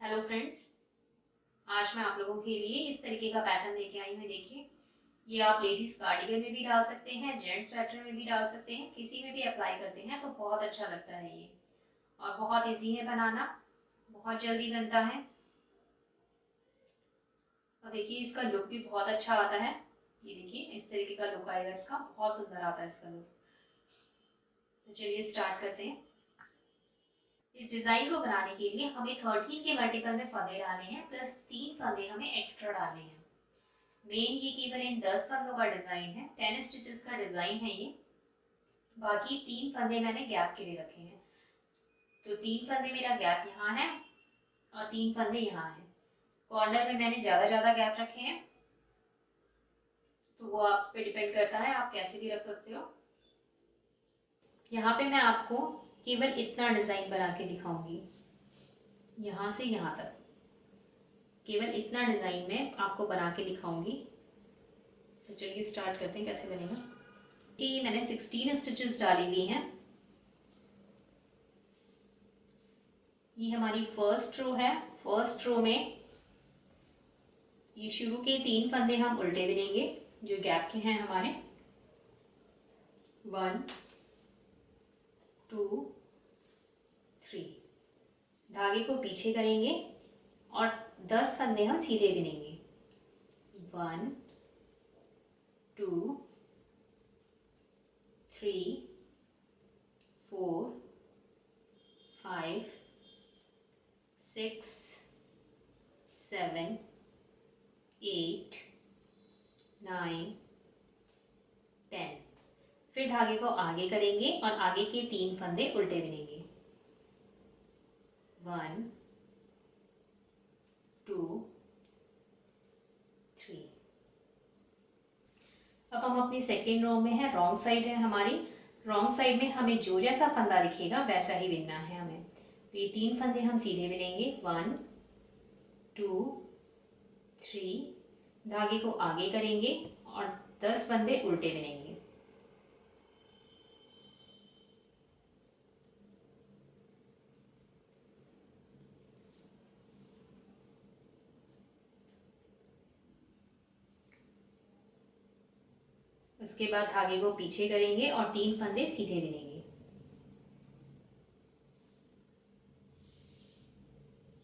Hello friends, आज मैं आप लोगों के लिए इस तरीके का पैटर्न लेके आई हूँ। देखिए, ये आप लेडीज़ कार्डिगन में भी डाल सकते हैं, जेंट्स स्वेटर में भी डाल सकते हैं, किसी में भी अप्लाई करते हैं तो बहुत अच्छा लगता है ये। और बहुत इजी है बनाना, बहुत जल्दी बनता है। और देखिए, इसका लुक भी बहुत अच्छा आता है। ये देखिए, इस तरीके का लुक आएगा इसका, बहुत सुंदर आता है इसका लुक। तो चलिए स्टार्ट करते हैं। इस डिज़ाइन को बनाने के लिए हमें 13 के मल्टीपल में फंदे डालने हैं, प्लस 3 फंदे हमें एक्स्ट्रा डालने हैं। मेन ये केवल इन 10 फंदों का डिज़ाइन है, 10 स्टिचेस का डिज़ाइन है ये। बाकी 3 फंदे मैंने गैप के लिए रखे हैं। तो 3 फंदे मेरा गैप यहाँ है और 3 फंदे यहाँ हैं। कॉर्नर में मैंने ज़्यादा गैप रखे हैं, तो वो आप पे डिपेंड करता है, आप कैसे भी रख सकते हो। यहाँ पे मैं आपको केवल इतना डिज़ाइन बना के दिखाऊंगी, यहाँ से यहाँ तक केवल इतना डिज़ाइन में आपको बना के दिखाऊंगी। तो चलिए स्टार्ट करते हैं कैसे बनेगा। कि मैंने 16 स्टिचेस डाली हुई हैं। ये हमारी फर्स्ट रो है। फर्स्ट रो में ये शुरू के 3 फंदे हम उल्टे बिनेंगे जो गैप के हैं हमारे। 1 2 3, धागे को पीछे करेंगे और 10 फंदे हम सीधे बिनेंगे। 1 2 3 4 5 6 7 8 9 10। फिर धागे को आगे करेंगे और आगे के 3 फंदे उल्टे बिनेंगे। 1 2 3। अब हम अपनी सेकेंड रो में हैं, रॉन्ग साइड है हमारी। रॉन्ग साइड में हमें जो जैसा फंदा दिखेगा वैसा ही बिनना है हमें। तो ये 3 फंदे हम सीधे बिनेंगे। 1 2 3, धागे को आगे करेंगे और 10 फंदे उल्टे बिनेंगे। उसके बाद धागे को पीछे करेंगे और 3 फंदे सीधे बिनेंगे।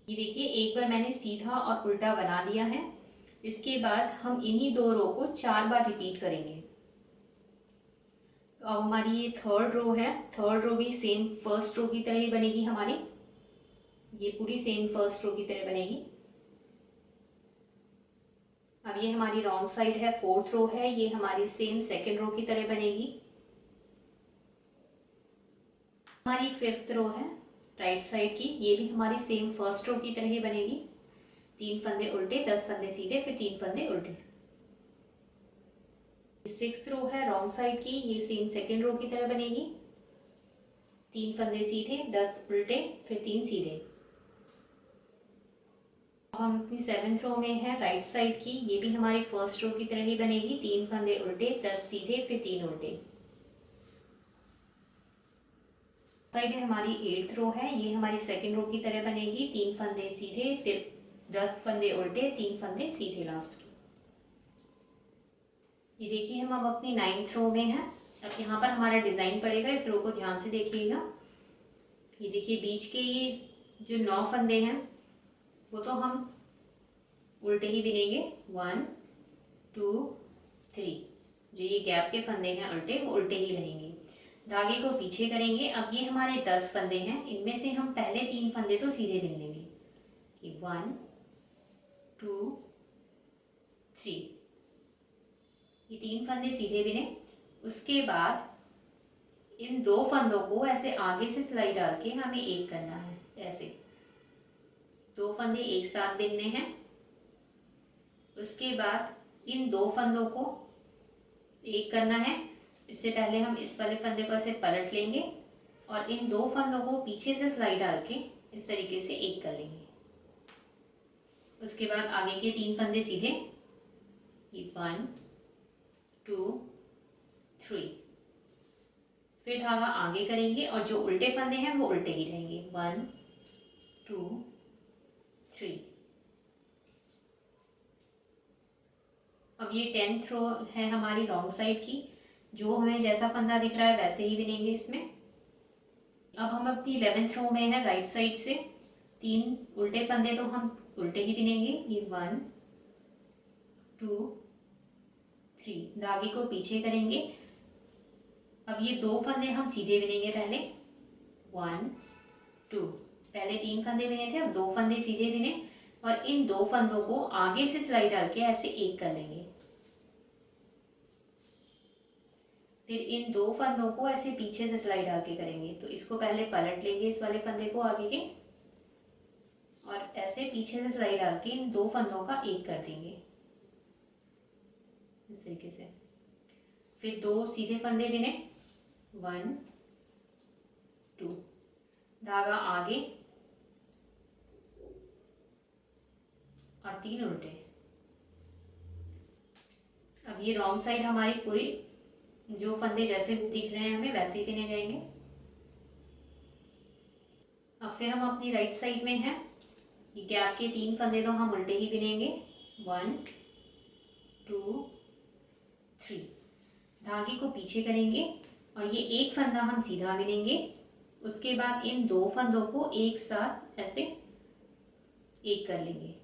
ये देखिए, एक बार मैंने सीधा और उल्टा बना लिया है। इसके बाद हम इन्हीं 2 रो को 4 बार रिपीट करेंगे। तो अब हमारी ये थर्ड रो है। थर्ड रो भी सेम फर्स्ट रो की तरह ही बनेगी हमारी। ये पूरी सेम फर्स्ट रो की तरह बनेगी। अब ये हमारी रॉन्ग साइड है, फोर्थ रो है, ये हमारी सेम सेकेंड रो की तरह बनेगी। हमारी फिफ्थ रो है राइट साइड की, ये भी हमारी सेम फर्स्ट रो की तरह ही बनेगी। 3 फंदे उल्टे, 10 फंदे सीधे, फिर 3 फंदे उल्टे। सिक्स्थ रो है रॉन्ग साइड की, ये सेम सेकेंड रो की तरह बनेगी। 3 फंदे सीधे, 10 उल्टे, फिर 3 सीधे। अब हम अपनी सेवेंथ रो में है राइट साइड की, ये भी हमारी फर्स्ट रो की तरह ही बनेगी। 3 फंदे उल्टे, 10 सीधे, फिर 3 उल्टे। साइड है हमारी एट्थ रो है, ये हमारी सेकेंड रो की तरह बनेगी। 3 फंदे सीधे, फिर 10 फंदे उल्टे, 3 फंदे सीधे लास्ट। ये देखिए, हम अब अपनी 9th रो में हैं। अब यहाँ पर हमारा डिज़ाइन पड़ेगा, इस रो को ध्यान से देखिएगा। ये देखिए, बीच के ये जो 9 फंदे हैं वो तो हम उल्टे ही बिनेंगे। 1 2 3, जो ये गैप के फंदे हैं उल्टे, वो उल्टे ही रहेंगे। धागे को पीछे करेंगे। अब ये हमारे 10 फंदे हैं, इनमें से हम पहले 3 फंदे तो सीधे बिन लेंगे कि 1 2 3। ये 3 फंदे सीधे बिने। उसके बाद इन 2 फंदों को ऐसे आगे से सिलाई डाल के हमें एक करना है। ऐसे 2 फंदे एक साथ बिनने हैं। उसके बाद इन 2 फंदों को एक करना है। इससे पहले हम इस वाले फंदे को ऐसे पलट लेंगे और इन 2 फंदों को पीछे से सिलाई डाल के इस तरीके से एक कर लेंगे। उसके बाद आगे के 3 फंदे सीधे, ये 1 2 3। फिर धागा आगे करेंगे और जो उल्टे फंदे हैं वो उल्टे ही रहेंगे। 1 2 अब ये 10th रो है हमारी रॉन्ग साइड की, जो हमें जैसा फंदा दिख रहा है वैसे ही बिनेंगे इसमें। अब हम अपनी 11th रो में है राइट साइड से 3 उल्टे फंदे तो हम उल्टे ही बिनेंगे। ये 1 2 3, धागे को पीछे करेंगे। अब ये 2 फंदे हम सीधे बिनेंगे पहले, 1 2, पहले 3 फंदे बिने थे, अब 2 फंदे सीधे बिने और इन 2 फंदों को आगे से सिलाई डाल के ऐसे एक कर लेंगे। फिर इन 2 फंदों को ऐसे पीछे से सिलाई डाल के करेंगे। तो इसको पहले पलट लेंगे इस वाले फंदे को आगे के, और ऐसे पीछे से सिलाई डाल के इन 2 फंदों का एक कर देंगे इस तरीके से। फिर 2 सीधे फंदे बिने, 1 2, धागा आगे और 3 उल्टे। अब ये रॉन्ग साइड हमारी पूरी जो फंदे जैसे दिख रहे हैं हमें वैसे ही बिने जाएंगे। अब फिर हम अपनी राइट साइड में हैं, ये गैप के 3 फंदे तो हम उल्टे ही बिनेंगे, 1 2 3, धागे को पीछे करेंगे और ये एक फंदा हम सीधा बिनेंगे। उसके बाद इन 2 फंदों को एक साथ ऐसे एक कर लेंगे।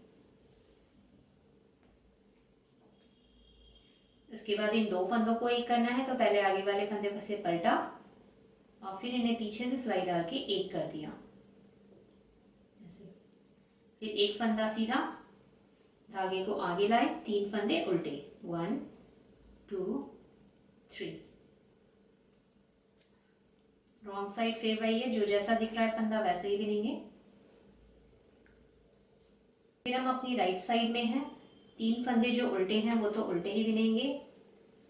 इसके बाद इन 2 फंदों को एक करना है, तो पहले आगे वाले फंदे को से पलटा और फिर इन्हें पीछे से सिलाई डाल के एक कर दिया ऐसे। फिर एक फंदा सीधा, धागे को आगे लाए, 3 फंदे उल्टे, 1 2 3। रॉन्ग साइड फिर वही है, जो जैसा दिख रहा है फंदा वैसे ही बिनेंगे। फिर हम अपनी राइट साइड में हैं, 3 फंदे जो उल्टे हैं वो तो उल्टे ही बिनेंगे,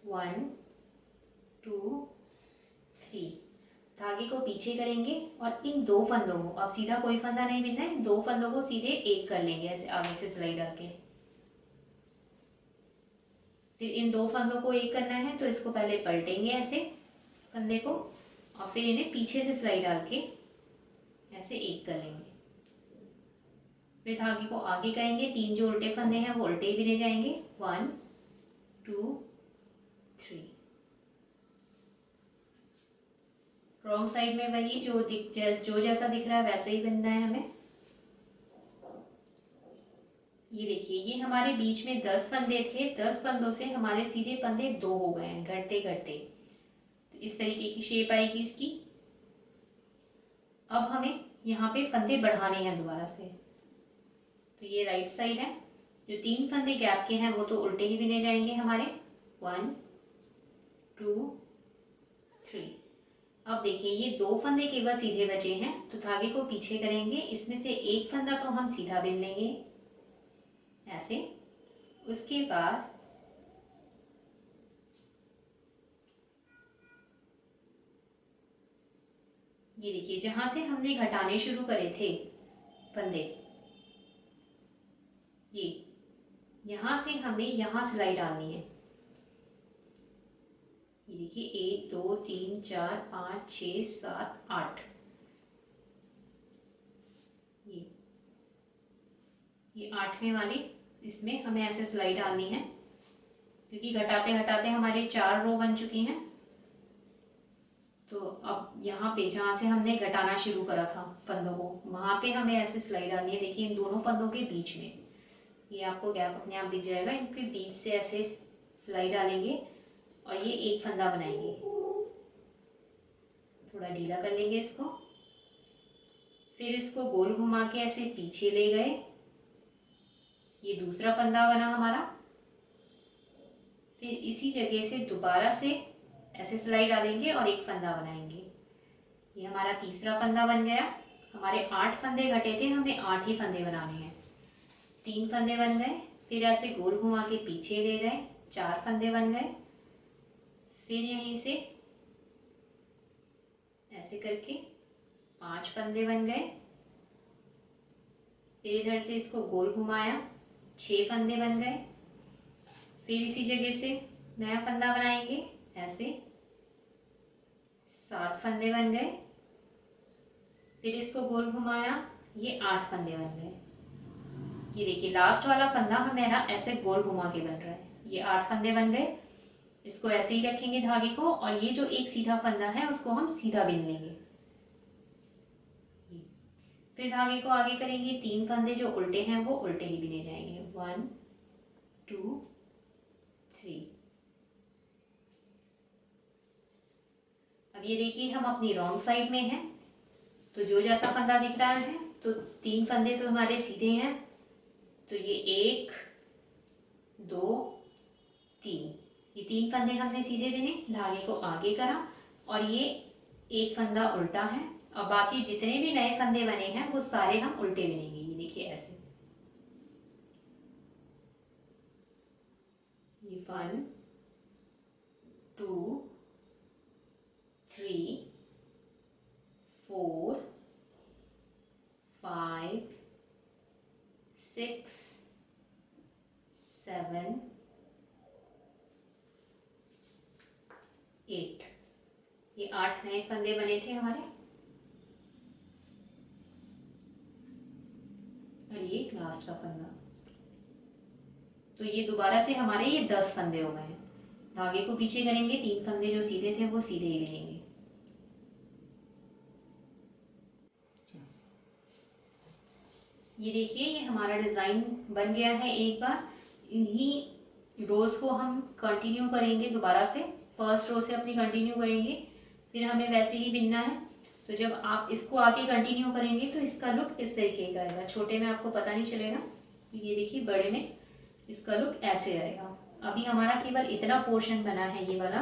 1 2 3, धागे को पीछे करेंगे और इन 2 फंदों को, अब सीधा कोई फंदा नहीं बिनना है, 2 फंदों को सीधे एक कर लेंगे ऐसे आगे से सिलाई डाल के। फिर इन 2 फंदों को एक करना है, तो इसको पहले पलटेंगे ऐसे फंदे को और फिर इन्हें पीछे से सिलाई डाल के ऐसे एक कर लेंगे। फिर धागे को आगे करेंगे, 3 जो उल्टे फंदे हैं वो उल्टे ही बिने जाएंगे, 1 2 3। रॉन्ग साइड में वही जो जैसा दिख रहा है वैसे ही बिनना है हमें। ये देखिए, ये हमारे बीच में 10 फंदे थे, 10 फंदों से हमारे सीधे फंदे 2 हो गए हैं घटते घटते। तो इस तरीके की शेप आएगी इसकी। अब हमें यहाँ पे फंदे बढ़ाने हैं दोबारा से। तो ये राइट साइड है, जो 3 फंदे गैप के हैं वो तो उल्टे ही बिने जाएंगे हमारे, 1 2 3। अब देखिए, ये 2 फंदे केवल सीधे बचे हैं, तो धागे को पीछे करेंगे, इसमें से एक फंदा तो हम सीधा बिन लेंगे ऐसे। उसके बाद ये देखिए, जहां से हमने घटाने शुरू करे थे फंदे, ये यहां से हमें यहां सिलाई डालनी है। ये देखिए, 1 2 3 4 5 6 7 8, ये 8वें वाली, इसमें हमें ऐसे सिलाई डालनी है, क्योंकि घटाते घटाते हमारे 4 रो बन चुकी हैं। तो अब यहाँ पे जहाँ से हमने घटाना शुरू करा था फंदों को, वहाँ पे हमें ऐसे सिलाई डालनी है। देखिए, इन दोनों फंदों के बीच में, ये आपको गैप अपने आप दिख जाएगा, इनके बीच से ऐसे सिलाई डालेंगे और ये एक फंदा बनाएंगे। थोड़ा ढीला कर लेंगे इसको, फिर इसको गोल घुमा के ऐसे पीछे ले गए, ये दूसरा फंदा बना हमारा। फिर इसी जगह से दोबारा से ऐसे सिलाई डालेंगे और एक फंदा बनाएंगे। ये हमारा तीसरा फंदा बन गया। हमारे 8 फंदे घटे थे, हमें 8 ही फंदे बनाने हैं। 3 फंदे बन गए, फिर ऐसे गोल घुमा के पीछे ले गए, 4 फंदे बन गए। फिर यहीं से ऐसे करके 5 फंदे बन गए। फिर इधर से इसको गोल घुमाया, 6 फंदे बन गए। फिर इसी जगह से नया फंदा बनाएंगे ऐसे, 7 फंदे बन गए। फिर इसको गोल घुमाया, ये 8 फंदे बन गए। ये देखिए, लास्ट वाला फंदा हमारा ऐसे गोल घुमा के बन रहा है। ये 8 फंदे बन गए। इसको ऐसे ही रखेंगे धागे को, और ये जो एक सीधा फंदा है उसको हम सीधा बिन लेंगे। फिर धागे को आगे करेंगे, 3 फंदे जो उल्टे हैं वो उल्टे ही बिने जाएंगे। 1 2 3। अब ये देखिए हम अपनी रॉन्ग साइड में हैं, तो जो जैसा फंदा दिख रहा है, तो 3 फंदे तो हमारे सीधे हैं, तो ये 1 2 3, ये 3 फंदे हमने सीधे बिने, धागे को आगे करा, और ये एक फंदा उल्टा है, और बाकी जितने भी नए फंदे बने हैं वो सारे हम उल्टे बिनेंगे। ये देखिए ऐसे, ये 1 2 3 4 5 6 7 8। ये 8 नए फंदे बने थे हमारे, और ये लास्ट का फंदा। तो ये दोबारा से हमारे ये 10 फंदे हो गए हैं। धागे को पीछे करेंगे, 3 फंदे जो सीधे थे वो सीधे ही बिनेंगे। ये देखिए ये हमारा डिज़ाइन बन गया है। एक बार इन्हीं रोज़ को हम कंटिन्यू करेंगे, दोबारा से फर्स्ट रो से अपनी कंटिन्यू करेंगे, फिर हमें वैसे ही बिनना है। तो जब आप इसको आगे कंटिन्यू करेंगे तो इसका लुक इस तरीके का आएगा। छोटे में आपको पता नहीं चलेगा, ये देखिए बड़े में इसका लुक ऐसे आएगा। अभी हमारा केवल इतना पोर्शन बना है ये वाला।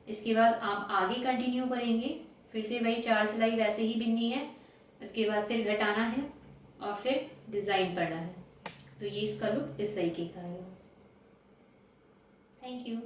इसके बाद आप आगे कंटिन्यू करेंगे, फिर से वही 4 सिलाई वैसे ही बिननी है। इसके बाद फिर घटाना है और फिर डिज़ाइन पड़ना है। तो ये इसका लुक इस तरीके का आएगा। Thank you.